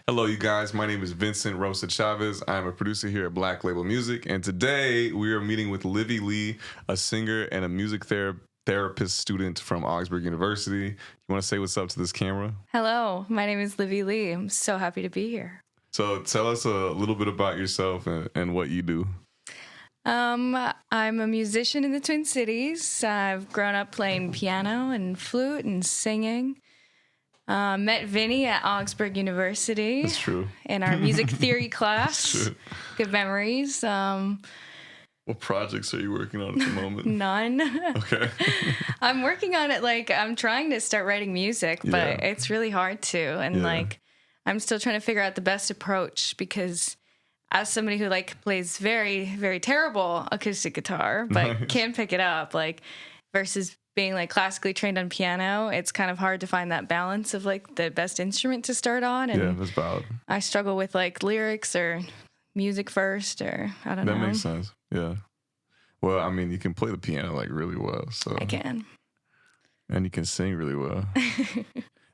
Hello, you guys. My name is Vincent Rosa Chavez. I'm a producer here at Black Label Music, and today we are meeting with Livi Lee, a singer and a music therapist student from Augsburg University. You want to say what's up to this camera? Hello, my name is Livi Lee. I'm so happy to be here. So tell us a little bit about yourself and what you do. I'm a musician in the Twin Cities. I've grown up playing piano and flute and singing. Met Vinny at Augsburg University. That's true. In our music theory class. That's true. Good memories. What projects are you working on at the moment? None. Okay. I'm working on it. I'm trying to start writing music, but it's really hard to. And I'm still trying to figure out the best approach because as somebody who plays very, very terrible acoustic guitar, but can pick it up, versus being classically trained on piano, it's kind of hard to find that balance of the best instrument to start on. And yeah, that's valid. I struggle with lyrics or music first, or I don't know. That makes sense. Yeah. Well, I mean, you can play the piano really well, so I can, and you can sing really well.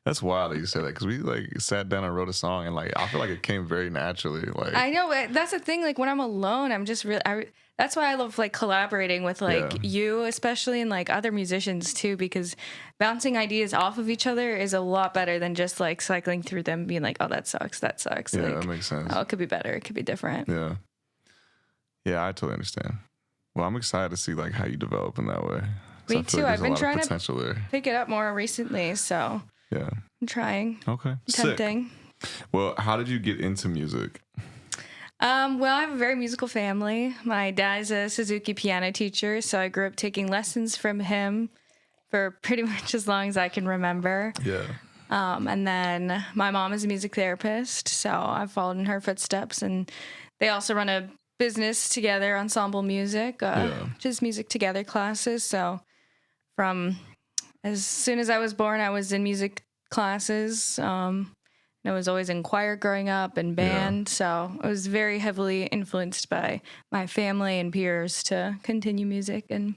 That's wild that you said that because we sat down and wrote a song and I feel like it came very naturally. I know, but that's the thing. When I'm alone, I'm just really. That's why I love collaborating with you, especially, and other musicians too, because bouncing ideas off of each other is a lot better than just cycling through them, being oh, that sucks. Yeah, that makes sense. Oh, it could be better. It could be different. Yeah. Yeah, I totally understand. Well, I'm excited to see how you develop in that way. Me too. I've been trying to pick it up more recently, so. Yeah. I'm trying. Okay. Tempting. Sick. Well, how did you get into music? Well, I have a very musical family. My dad is a Suzuki piano teacher, so I grew up taking lessons from him for pretty much as long as I can remember. Yeah. And then my mom is a music therapist, so I've followed in her footsteps. And they also run a business together, Ensemble Music, just music together classes. So from as soon as I was born, I was in music classes. I was always in choir growing up and band. So I was very heavily influenced by my family and peers to continue music and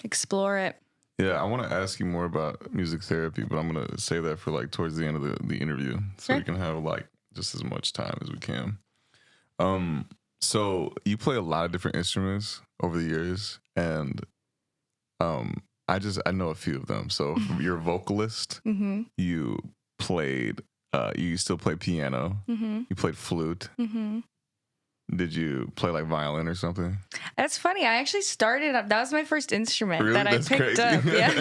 explore it. Yeah, I want to ask you more about music therapy, but I'm going to save that for towards the end of the interview so we can have just as much time as we can. So you play a lot of different instruments over the years, and I know a few of them. So you're a vocalist. Mm-hmm. You played. You still play piano. Mm-hmm. You played flute. Mm-hmm. Did you play violin or something? That's funny. I actually started up. That was my first instrument really? that I That's picked crazy. up. Yeah.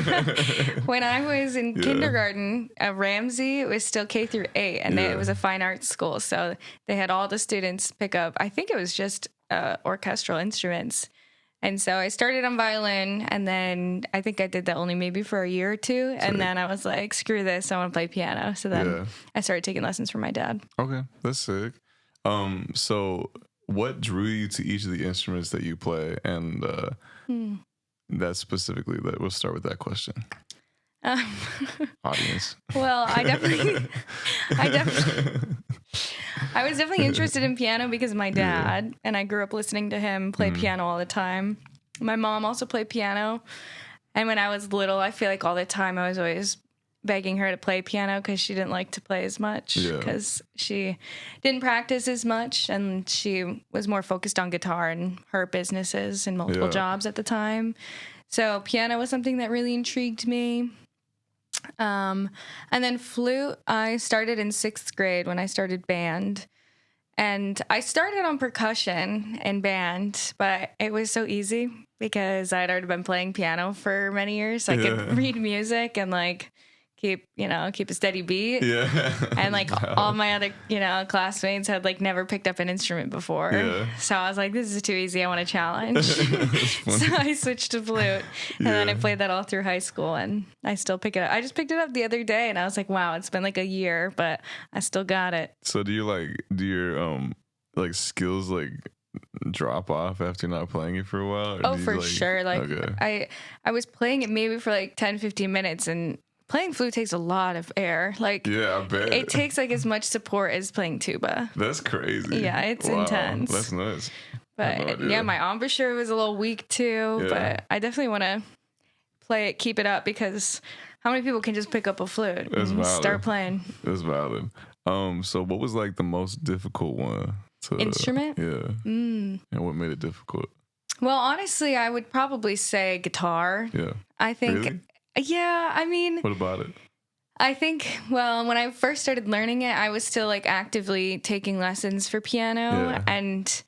When I was in kindergarten at Ramsey, it was still K through 8, and it was a fine arts school. So they had all the students pick up. I think it was just orchestral instruments. And so I started on violin, and then I think I did that only maybe for a year or two. And then I was like, screw this, I want to play piano. So then I started taking lessons from my dad. Okay, that's sick. So what drew you to each of the instruments that you play? And that specifically, we'll start with that question. Audience. Well, I was definitely interested in piano because of my dad, and I grew up listening to him play piano all the time. My mom also played piano, and when I was little, I feel all the time I was always begging her to play piano because she didn't like to play as much because she didn't practice as much, and she was more focused on guitar and her businesses and multiple jobs at the time. So piano was something that really intrigued me. And then flute, I started in 6th grade when I started band. And I started on percussion in band, but it was so easy because I'd already been playing piano for many years. So I could read music and keep a steady beat. Yeah. And all my other, classmates had never picked up an instrument before. Yeah. So I was like, this is too easy. I want a challenge. So I switched to flute, and then I played that all through high school, and I still pick it up. I just picked it up the other day, and I was like, wow, it's been a year, but I still got it. So do your skills drop off after not playing it for a while? Oh, for sure. I was playing it maybe for 10, 15 minutes, and playing flute takes a lot of air. I bet. It takes as much support as playing tuba. That's crazy. Yeah, it's intense. That's nice. But my embouchure was a little weak too, but I definitely want to play it, keep it up, because how many people can just pick up a flute and start playing? That's valid. So what was like the most difficult one to Instrument? Yeah. And what made it difficult? Well, honestly, I would probably say guitar. Yeah. I think, Really? yeah, I mean, What about it? I think, well, when I first started learning it, I was still like actively taking lessons for piano Yeah. and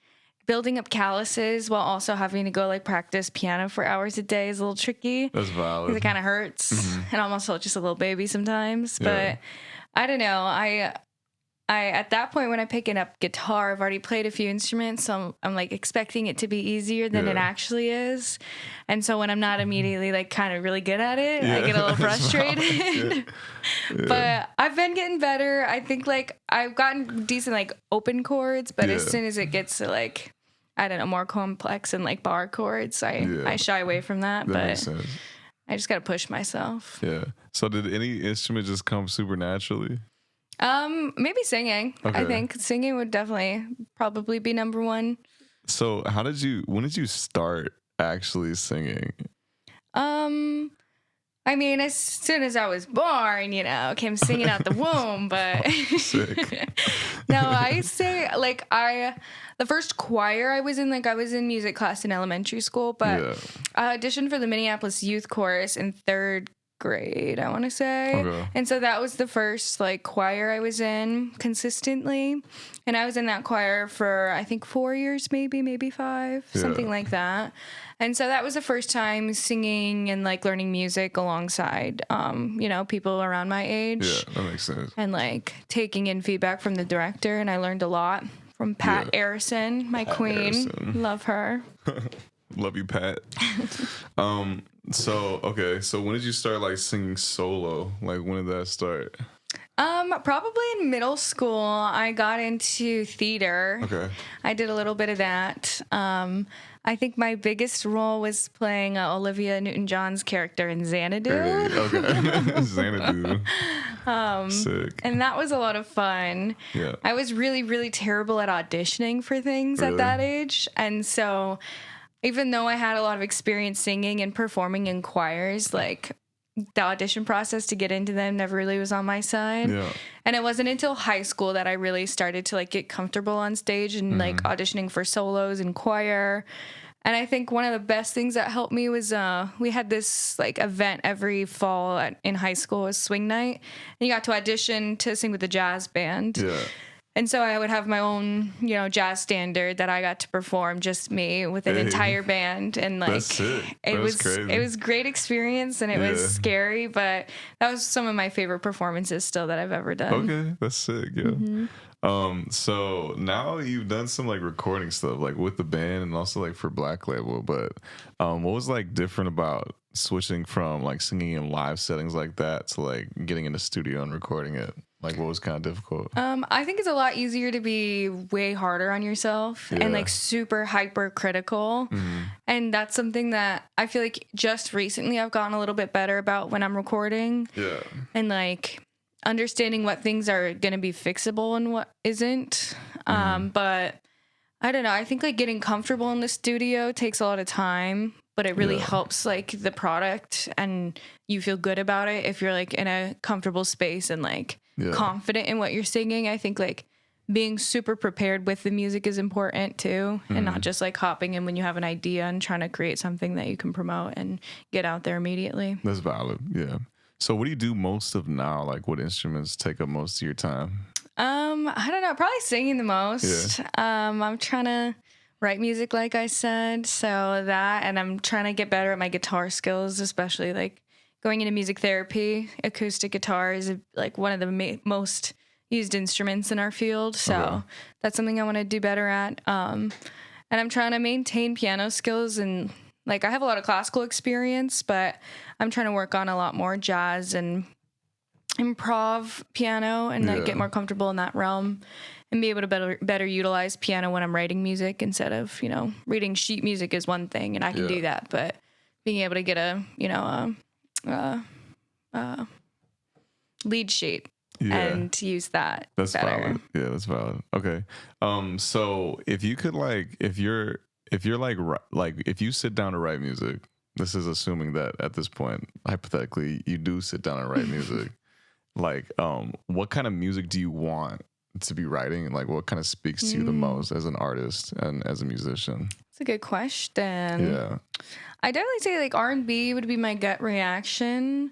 building up calluses while also having to go like practice piano for hours a day is a little tricky. That's valid. Because it kind of hurts and almost felt just a little baby sometimes. Yeah. But I don't know. I at that point when I pick up guitar, I've already played a few instruments, so I'm like expecting it to be easier than it actually is. And so when I'm not immediately like kind of really good at it, I get a little frustrated. But I've been getting better. I think like I've gotten decent like open chords, but as soon as it gets to like I don't know, more complex and like bar chords, I shy away from that. That but makes sense. I just gotta push myself. Yeah. So did any instrument just come super naturally? Maybe singing. Okay. I think singing would definitely probably be number one. So when did you start actually singing? I mean, as soon as I was born, came singing out the womb, but Sick. no, I say like the first choir I was in music class in elementary school, but I auditioned for the Minneapolis Youth Chorus in third grade, I want to say. Okay. And so that was the first like choir I was in consistently. And I was in that choir for I think 4 years, maybe 5, something like that. And so that was the first time singing and like learning music alongside, people around my age. Yeah, that makes sense. And like taking in feedback from the director. And I learned a lot from Pat Arison, my queen. Arison. Love her. Love you, Pat. So when did you start like singing solo? Like when did that start? Probably in middle school, I got into theater. Okay. I did a little bit of that. I think my biggest role was playing Olivia Newton-John's character in Xanadu. Hey, okay. Xanadu. Sick. And that was a lot of fun. Yeah. I was really, really terrible at auditioning for things at that age. And so even though I had a lot of experience singing and performing in choirs, like the audition process to get into them never really was on my side. Yeah. And it wasn't until high school that I really started to like get comfortable on stage and like auditioning for solos and choir. And I think one of the best things that helped me was we had this like event every fall in high school, was swing night, and you got to audition to sing with the jazz band. Yeah. And so I would have my own, jazz standard that I got to perform, just me with an entire band, and like That's sick. it was crazy. it was great experience, and it was scary, but that was some of my favorite performances still that I've ever done. Okay, that's sick. Yeah. So now you've done some like recording stuff like with the band and also like for Black Label, but what was like different about switching from like singing in live settings like that to like getting in the studio and recording it? Like what was kind of difficult? I think it's a lot easier to be way harder on yourself and like super hyper critical. And that's something that I feel like just recently I've gotten a little bit better about when I'm recording. Yeah. And like understanding what things are going to be fixable and what isn't. But I don't know. I think like getting comfortable in the studio takes a lot of time, but it really helps like the product, and you feel good about it if you're like in a comfortable space and like confident in what you're singing. I think like being super prepared with the music is important too, and not just like hopping in when you have an idea and trying to create something that you can promote and get out there immediately. That's valid. Yeah. So what do you do most of now? Like what instruments take up most of your time? I don't know, probably singing the most. I'm trying to write music, like I said, so that, and I'm trying to get better at my guitar skills, especially like going into music therapy. Acoustic guitar is like one of the most used instruments in our field, so that's something I want to do better at. And I'm trying to maintain piano skills, and like I have a lot of classical experience, but I'm trying to work on a lot more jazz and improv piano and like get more comfortable in that realm and be able to better utilize piano when I'm writing music instead of, reading sheet music is one thing and I can do that, but being able to get a lead sheet and use that. That's better. valid. Yeah, that's valid. Okay. So if you could if you sit down to write music, this is assuming that at this point, hypothetically, you do sit down and write music. like what kind of music do you want to be writing, and like what kind of speaks to you the most as an artist and as a musician? It's a good question. Yeah. I definitely say like R&B would be my gut reaction,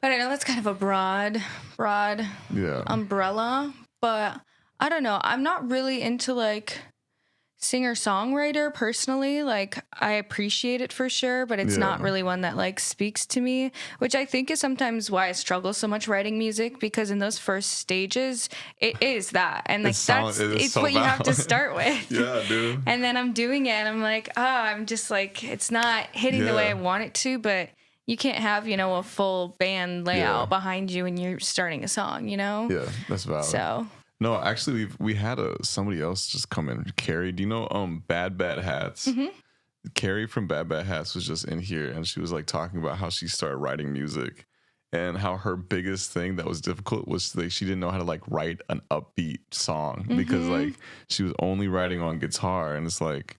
but I know that's kind of a broad umbrella. But I don't know. I'm not really into like singer-songwriter personally. Like I appreciate it for sure, but it's not really one that like speaks to me, which I think is sometimes why I struggle so much writing music, because in those first stages it is that, and like it's so what you have to start with. Yeah, dude. And then I'm doing it and I'm like, I'm just like, it's not hitting the way I want it to. But you can't have, you know, a full band layout behind you when you're starting a song, you know? Yeah, that's valid. So no, actually, we had somebody else just come in. Carrie, do you know Bad Bad Hats? Mm-hmm. Carrie from Bad Bad Hats was just in here, and she was like talking about how she started writing music, and how her biggest thing that was difficult was like she didn't know how to like write an upbeat song because like she was only writing on guitar, and it's like,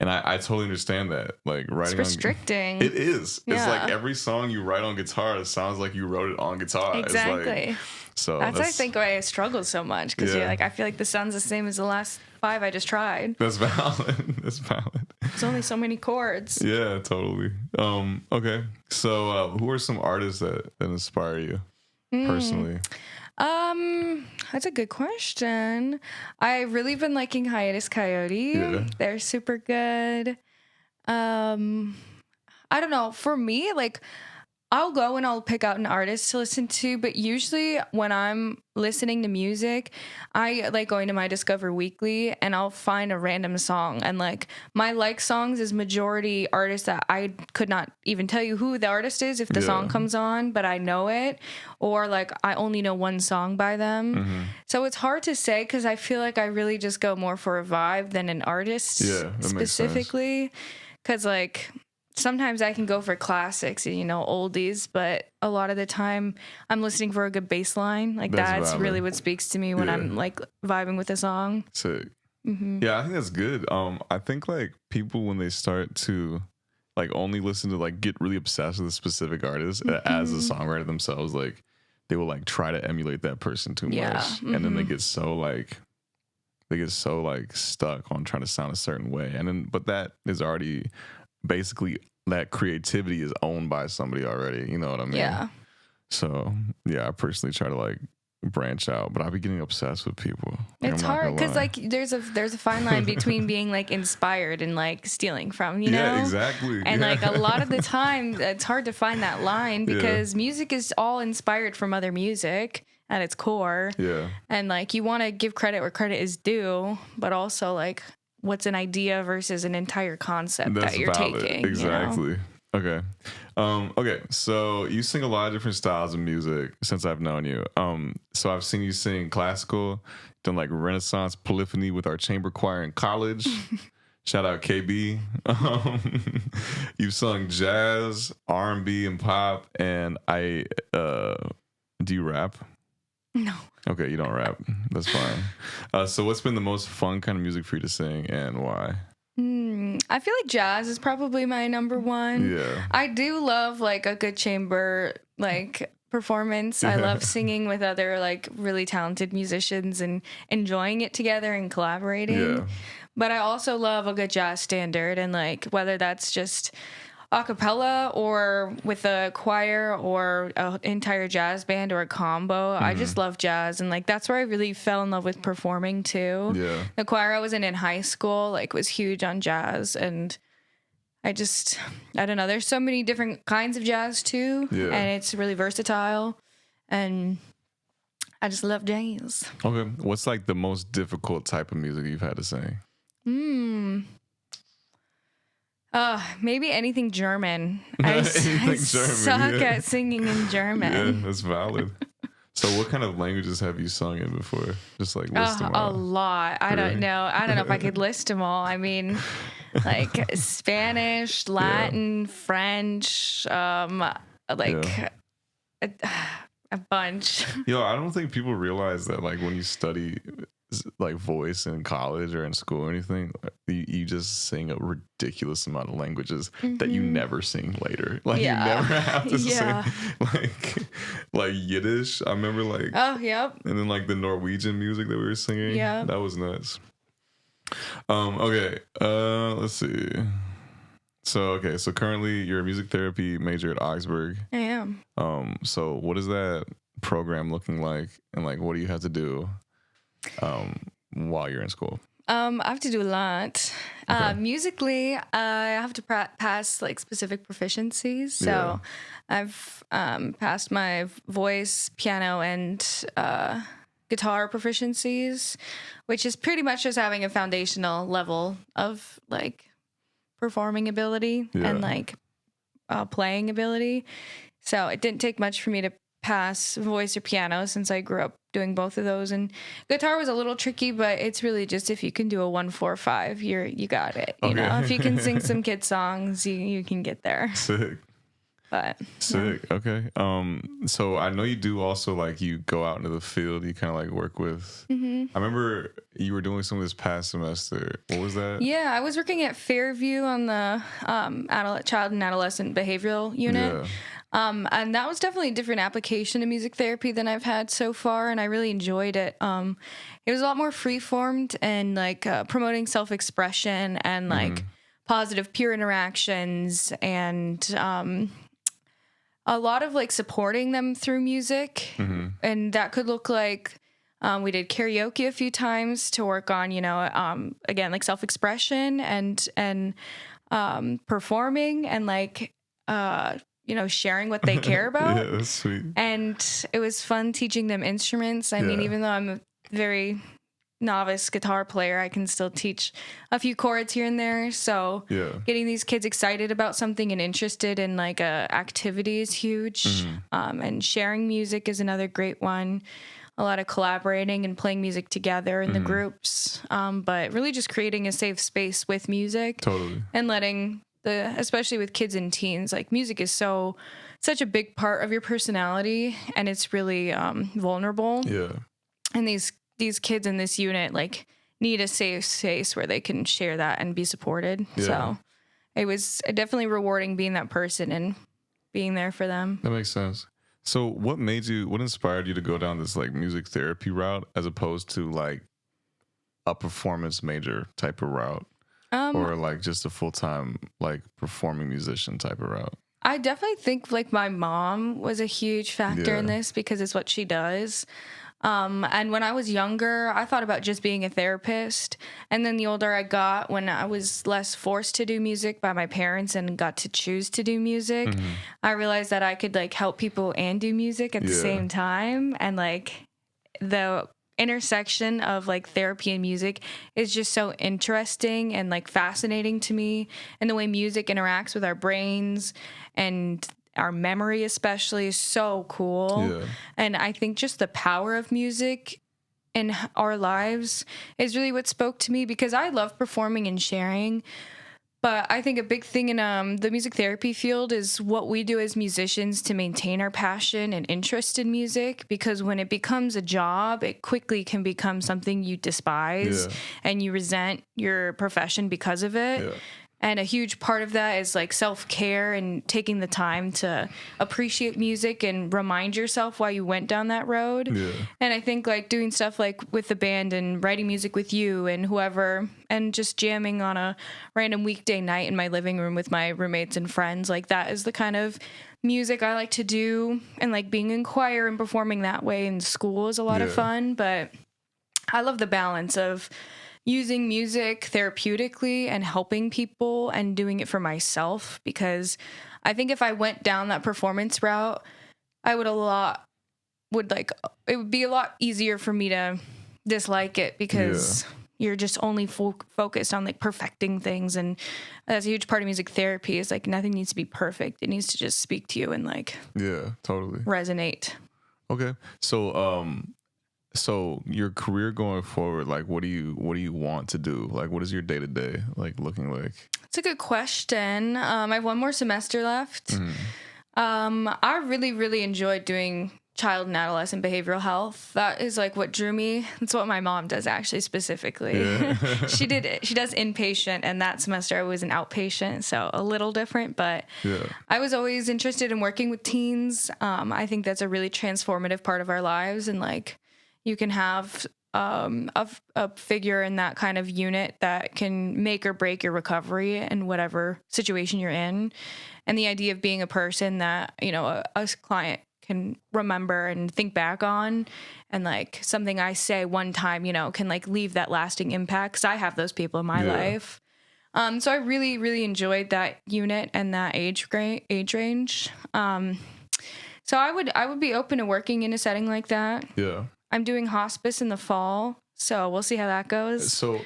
and I totally understand that, like writing it's restricting. It is. Yeah. It's like every song you write on guitar, it sounds like you wrote it on guitar. Exactly. It's like, so that's I think why I struggle so much, because you're like, I feel like the sound's the same as the last 5 I just tried. That's valid. That's valid. There's only so many chords. Yeah, totally. Okay. So who are some artists that inspire you personally? That's a good question. I've really been liking Hiatus Coyote. Yeah. They're super good. I don't know. For me, like, I'll go and I'll pick out an artist to listen to, but usually when I'm listening to music, I like going to my Discover Weekly and I'll find a random song. And like my like songs is majority artists that I could not even tell you who the artist is if the song comes on, but I know it, or like I only know one song by them. Mm-hmm. So it's hard to say, because I feel like I really just go more for a vibe than an artist specifically. Because like sometimes I can go for classics, you know, oldies, but a lot of the time I'm listening for a good bass line. Like that's really what speaks to me when I'm like vibing with a song. Sick. Mm-hmm. Yeah, I think that's good. I think like people, when they start to like only listen to like get really obsessed with a specific artist as a songwriter themselves, like they will like try to emulate that person too much. And then they get so like stuck on trying to sound a certain way. And then, but that is already basically, that creativity is owned by somebody already. You know what I mean? Yeah. So yeah, I personally try to like branch out, but I'll be getting obsessed with people. Like, it's hard because like there's a fine line between being like inspired and like stealing from, you know? Yeah, exactly. And like a lot of the time it's hard to find that line, because music is all inspired from other music at its core. Yeah. And like you want to give credit where credit is due, but also like what's an idea versus an entire concept that you're taking. Exactly. You know? Okay. Okay. So you sing a lot of different styles of music since I've known you. So I've seen you sing classical, done like Renaissance polyphony with our chamber choir in college. Shout out KB. You've sung jazz, R&B, and pop. And do you rap? No. Okay, you don't rap. That's fine. So what's been the most fun kind of music for you to sing, and why? I feel like jazz is probably my number one. Yeah. I do love like a good chamber like performance. I love singing with other like really talented musicians and enjoying it together and collaborating. Yeah. But I also love a good jazz standard, and like whether that's just a cappella or with a choir or an entire jazz band or a combo. I just love jazz, and like that's where I really fell in love with performing too. Yeah. The choir I was in high school like was huge on jazz, and I don't know, there's so many different kinds of jazz too, and it's really versatile, and I just love jazz. Okay. What's like the most difficult type of music you've had to sing? Maybe anything German. I suck at singing in German. Yeah, that's valid. So what kind of languages have you sung in before? Just like list them all. A lot. I don't know. I don't know if I could list them all. I mean, like Spanish, Latin, French, a bunch. Yo, I don't think people realize that like when you study like voice in college or in school or anything, you just sing a ridiculous amount of languages that you never sing later. Like you never have to sing like Yiddish. I remember like and then like the Norwegian music that we were singing. Yeah, that was nuts. Okay, let's see. So currently you're a music therapy major at Augsburg. I am. So what is that program looking like, and like what do you have to do while you're in school? I have to do a lot. Okay. Musically, I have to pass like specific proficiencies. So I've passed my voice, piano, and guitar proficiencies, which is pretty much just having a foundational level of like performing ability and like playing ability. So it didn't take much for me to pass voice or piano, since I grew up doing both of those. And guitar was a little tricky, but it's really just if you can do a 1-4-5, you got it. You know, if you can sing some kid songs, you can get there. Sick. But sick. Yeah. Okay. So I know you do also like you go out into the field. You kind of like work with. I remember you were doing some of this past semester. What was that? Yeah, I was working at Fairview on the child and adolescent behavioral unit. Yeah. And that was definitely a different application of music therapy than I've had so far, and I really enjoyed it. It was a lot more free-formed and like promoting self-expression and like positive peer interactions and a lot of like supporting them through music. And that could look like we did karaoke a few times to work on, you know, again, like self-expression and performing and like you know, sharing what they care about. Yeah, that's sweet. And it was fun teaching them instruments. I mean, even though I'm a very novice guitar player, I can still teach a few chords here and there. So getting these kids excited about something and interested in like a activity is huge. And sharing music is another great one. A lot of collaborating and playing music together in the groups. But really just creating a safe space with music. Totally. And letting especially with kids and teens, like music is such a big part of your personality, and it's really vulnerable. Yeah. And these kids in this unit like need a safe space where they can share that and be supported. Yeah. So it was definitely rewarding being that person and being there for them. That makes sense. So what inspired you to go down this like music therapy route as opposed to like a performance major type of route? Or like just a full-time like performing musician type of route? I definitely think like my mom was a huge factor in this because it's what she does. And when I was younger, I thought about just being a therapist. And then the older I got, when I was less forced to do music by my parents and got to choose to do music, I realized that I could like help people and do music at the same time. And like the intersection of like therapy and music is just so interesting and like fascinating to me, and the way music interacts with our brains and our memory especially is so cool. And I think just the power of music in our lives is really what spoke to me, because I love performing and sharing. But I think a big thing in the music therapy field is what we do as musicians to maintain our passion and interest in music, because when it becomes a job, it quickly can become something you despise and you resent your profession because of it. And a huge part of that is like self-care and taking the time to appreciate music and remind yourself why you went down that road. And I think like doing stuff like with the band and writing music with you and whoever, and just jamming on a random weekday night in my living room with my roommates and friends, like that is the kind of music I like to do. And like being in choir and performing that way in school is a lot of fun. But I love the balance of using music therapeutically and helping people and doing it for myself, because I think if I went down that performance route, it would be a lot easier for me to dislike it, because you're just only focused on like perfecting things. And that's a huge part of music therapy, is like nothing needs to be perfect. It needs to just speak to you and like totally resonate. Okay. So your career going forward, like what do you want to do? Like what is your day-to-day like looking like? It's a good question. I have one more semester left. I really, really enjoyed doing child and adolescent behavioral health. That is like what drew me. That's what my mom does actually specifically. Yeah. She does inpatient, and that semester I was an outpatient, so a little different, but Yeah. I was always interested in working with teens. I think that's a really transformative part of our lives, and like you can have a figure in that kind of unit that can make or break your recovery in whatever situation you're in. And the idea of being a person that, you know, a client can remember and think back on, and like something I say one time, you know, can like leave that lasting impact, because I have those people in my life. So I really, really enjoyed that unit and that age range. So I would be open to working in a setting like that. Yeah. I'm doing hospice in the fall, so we'll see how that goes. So,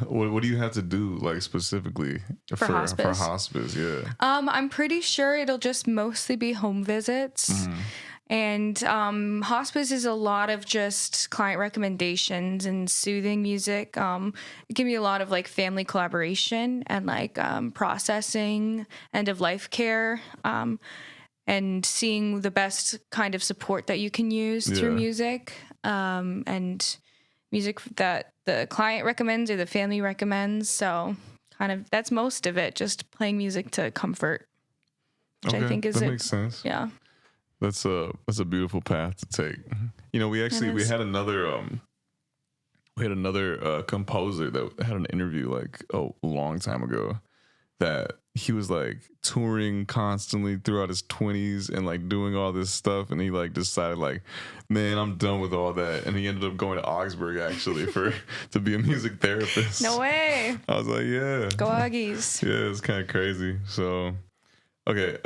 what do you have to do, like, specifically for hospice? Yeah. I'm pretty sure it'll just mostly be home visits. And hospice is a lot of just client recommendations and soothing music. It can be a lot of like family collaboration and like processing end of life care. And seeing the best kind of support that you can use through music, and music that the client recommends or the family recommends. So kind of that's most of it, just playing music to comfort, which I think makes sense. Yeah. That's a beautiful path to take. You know, we had another composer that had an interview like a long time ago, that he was like touring constantly throughout his 20s and like doing all this stuff, and he like decided like, man, I'm done with all that, and he ended up going to Augsburg actually to be a music therapist. No way. I was like, yeah, go Aggies. Yeah, it's kind of crazy. So okay.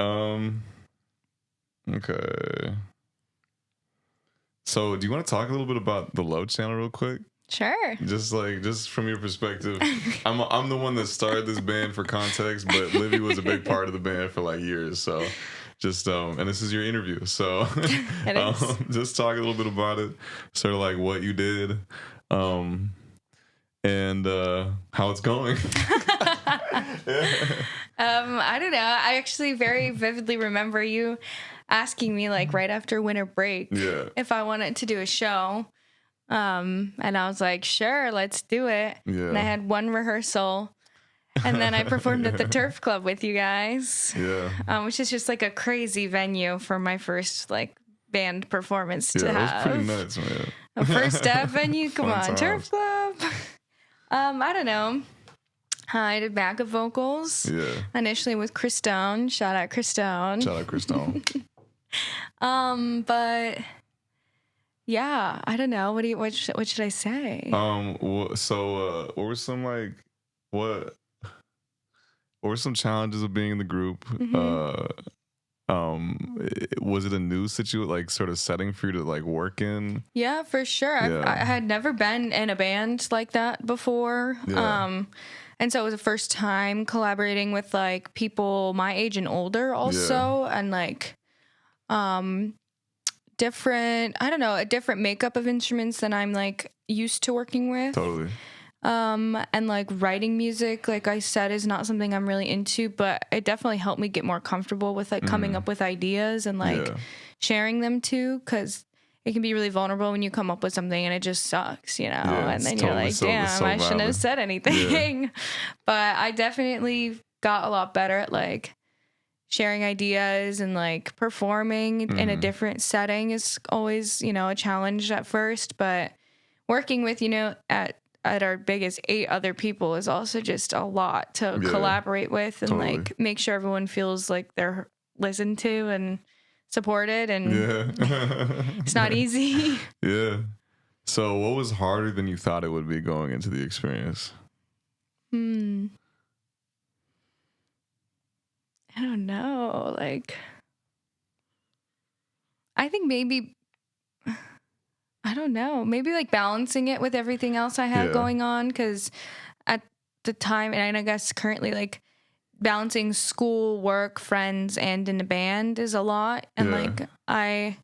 So do you want to talk a little bit about the Low Channel real quick? Sure. Just from your perspective. I'm the one that started this band, for context, but Livy was a big part of the band for like years. So just and this is your interview. So just talk a little bit about it, sort of like what you did, and how it's going. I don't know. I actually very vividly remember you asking me like right after winter break if I wanted to do a show. And I was like, sure, let's do it. Yeah. And I had one rehearsal, and then I performed at the Turf Club with you guys. Yeah. Which is just like a crazy venue for my first like band performance to have. Yeah, that was pretty nuts, man. A first step venue, come on, times. Turf Club. I don't know. I did backup vocals. Yeah. Initially with Chris Stone. Shout out Chris Stone. But yeah, I don't know. What should I say? So what were some like what were some challenges of being in the group? Was it a new situation, like sort of setting for you to like work in? Yeah, for sure. Yeah. I had never been in a band like that before. Yeah. And so it was the first time collaborating with like people my age and older also, and like different, I don't know, a different makeup of instruments than I'm like used to working with. Totally. And like writing music, like I said, is not something I'm really into, but it definitely helped me get more comfortable with like coming up with ideas and like sharing them too, because it can be really vulnerable when you come up with something and it just sucks, you know, and then you're like, damn, I shouldn't have said anything. But I definitely got a lot better at like sharing ideas, and like performing in a different setting is always, you know, a challenge at first, but working with, you know, at our biggest 8 other people is also just a lot to collaborate with, and like make sure everyone feels like they're listened to and supported, and it's not easy. Yeah. So what was harder than you thought it would be going into the experience? I don't know. Like, I think maybe, I don't know, maybe like balancing it with everything else I had going on. Because at the time, and I guess currently, like balancing school, work, friends, and in a band is a lot. And like, I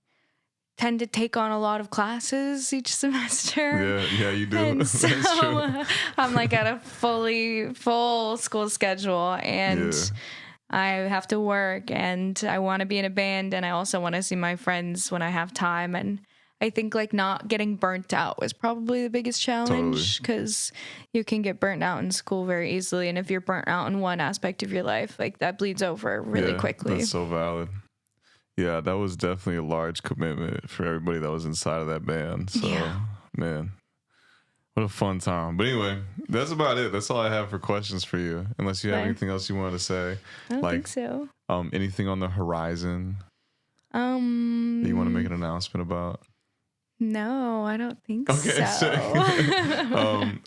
tend to take on a lot of classes each semester. Yeah, you do. And so That's true. I'm like at a full school schedule, and I have to work and I want to be in a band and I also want to see my friends when I have time. And I think like not getting burnt out was probably the biggest challenge because you can get burnt out in school very easily. And if you're burnt out in one aspect of your life, like that bleeds over really quickly. That's so valid. Yeah, that was definitely a large commitment for everybody that was inside of that band. So, man, what a fun time. But anyway, that's about it. That's all I have for questions for you. Unless you have anything else you wanted to say. I don't think so. Anything on the horizon that you want to make an announcement about? No, I don't think so.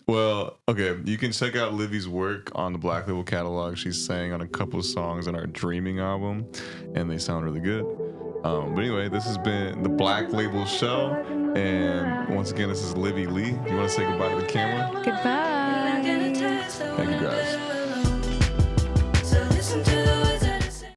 Well, okay, you can check out Livi's work on the Black Label catalog. She's sang on a couple of songs on our Dreaming album, and they sound really good. But anyway, this has been the Black Label Show, and once again, this is Livi Lee. Do you want to say goodbye to the camera? Goodbye. Thank you, guys.